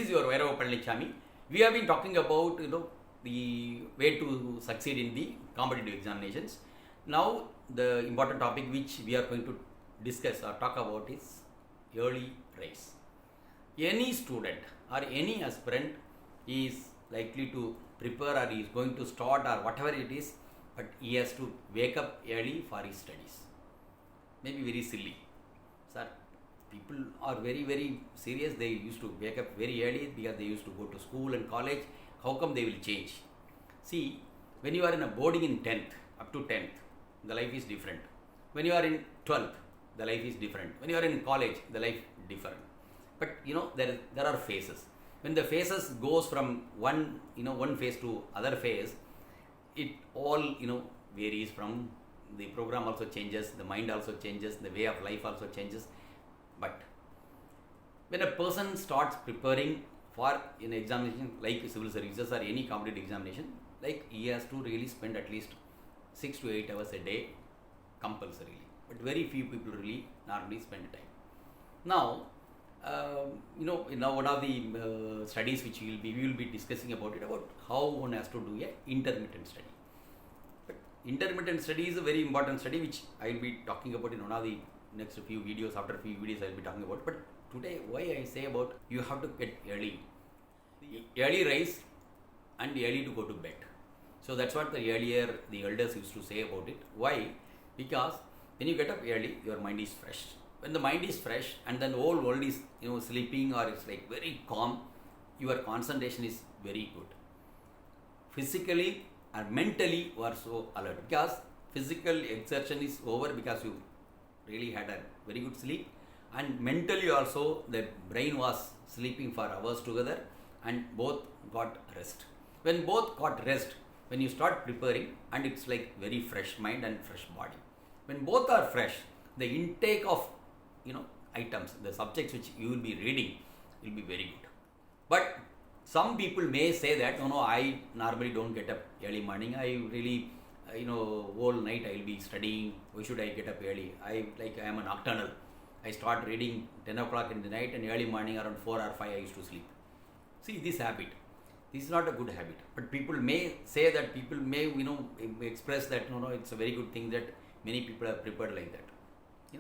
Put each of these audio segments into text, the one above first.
is your V.Palanichamy. We have been talking about the way to succeed in the competitive examinations. Now the important topic which we are going to discuss or talk about is early rise. Any student or any aspirant is likely to prepare or is going to start or whatever it is, but he has to wake up early for his studies. Maybe very silly. Sir, people are very serious. They used to wake up very early because they used to go to school and college. How come they will change? See, when you are in a boarding in 10th, up to 10th, the life is different. When you are in 12th, the life is different. When you are in college, the life different. But there are phases. When the phases goes from one phase to other phase, it all varies. From the program also changes, the mind also changes, the way of life also changes. But when a person starts preparing for an examination like civil services or any competitive examination, like he has to really spend at least 6 to 8 hours a day compulsorily. But very few people really normally spend time. Now, one of the studies which we will be discussing about how one has to do a intermittent study. But intermittent study is a very important study which I will be talking about in one of the next few videos. After a few videos I will be talking about. But today, why I say about you have to get early rise and early to go to bed. So that's what the elders used to say about it. Why? Because when you get up early, your mind is fresh. When the mind is fresh and then the whole world is sleeping or it's like very calm, your concentration is very good. Physically or mentally you are so alert because physical exertion is over because you really had a very good sleep, and mentally also the brain was sleeping for hours together and both got rest. When both got rest, when you start preparing and it's like very fresh mind and fresh body. When both are fresh, the intake of items, the subjects which you will be reading will be very good. But some people may say that no, I normally don't get up early morning. I really whole night I will be studying. Why should I get up early? I am a nocturnal. I start reading 10 o'clock in the night and early morning around 4 or 5 I used to sleep. See, this habit, this is not a good habit. But people may say that, people may express that no, it's a very good thing that many people are prepared like that.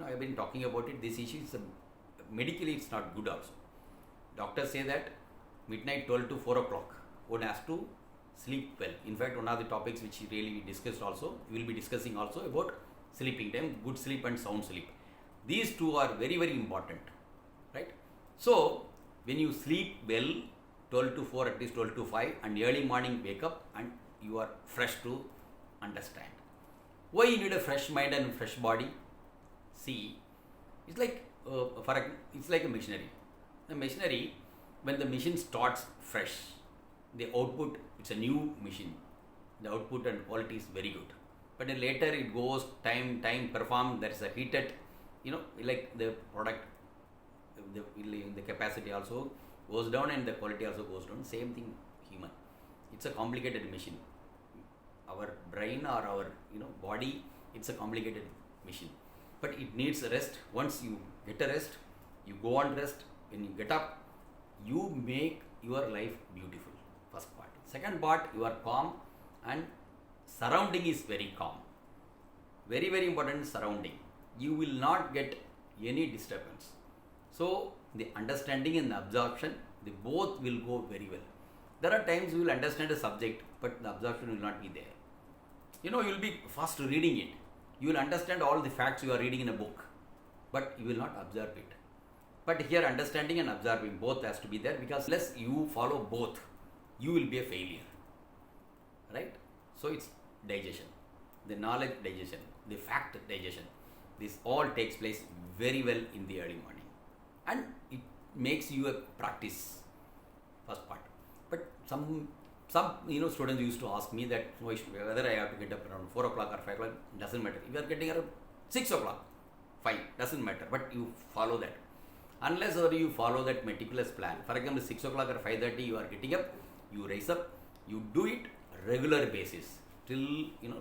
I have been talking about it. This issue is medically it's not good also. Doctors say that midnight 12 to 4 o'clock one has to sleep well. In fact, one of the topics which really we discussed also, we will be discussing also about sleeping time, good sleep and sound sleep. These two are very important, right? So when you sleep well, 12 to 4, at least 12 to 5, and early morning wake up and you are fresh to understand. Why you need a fresh mind and fresh body? See, it's like it's like a machinery. The machinery, when the machine starts fresh, the output, it's a new machine. The output and quality is very good. But then later it goes, time perform, there is a heated, like the product, the capacity also goes down and the quality also goes down. Same thing human. It's a complicated machine. Our brain or our body, it's a complicated machine. But it needs a rest. Once you get a rest, you go on rest. When you get up, you make your life beautiful. First part. Second part, you are calm and surrounding is very calm. Very important surrounding. You will not get any disturbance. So the understanding and the absorption, they both will go very well. There are times you will understand a subject, but the absorption will not be there. You will be fast reading it. You will understand all the facts you are reading in a book, but you will not absorb it. But here understanding and absorbing both has to be there, because unless you follow both, you will be a failure. Right? So it's digestion, the knowledge digestion, the fact digestion. This all takes place very well in the early morning. And it makes you a practice, first part. But some students used to ask me that whether I have to get up around 4 o'clock or 5 o'clock, doesn't matter. If you are getting around 6 o'clock, fine, doesn't matter. But you follow that. Unless you follow that meticulous plan. For example, 6 o'clock or 5:30 you are getting up, you rise up, you do it regular basis till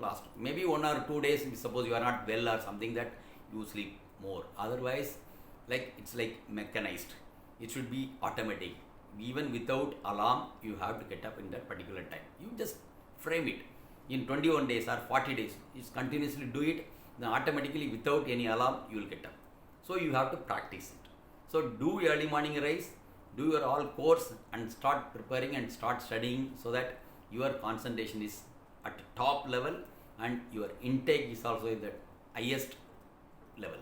last. Maybe 1 or 2 days, suppose you are not well or something, that you sleep more. Otherwise, it's like mechanized. It should be automatic. even without alarm, you have to get up in that particular time. You just frame it in 21 days or 40 days. You continuously do it, then automatically without any alarm, you will get up. So you have to practice it. So do early morning rise, do your all course and start preparing and start studying so that your concentration is at top level and your intake is also at the highest level,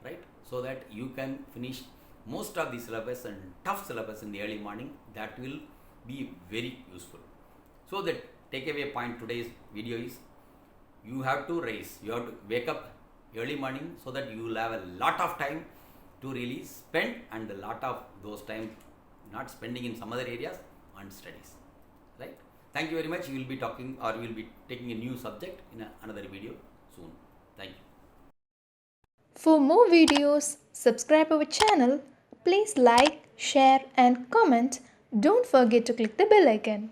right? So that you can finish most of the syllabus and tough syllabus in the early morning. That will be very useful. So the takeaway point today's video is you have to rise, you have to wake up early morning so that you will have a lot of time to really spend, and a lot of those time not spending in some other areas on studies, right? Thank you very much. We will be talking, or we will be taking a new subject in another video soon. Thank you. For more videos, subscribe our channel. Please like, share and comment. Don't forget to click the bell icon.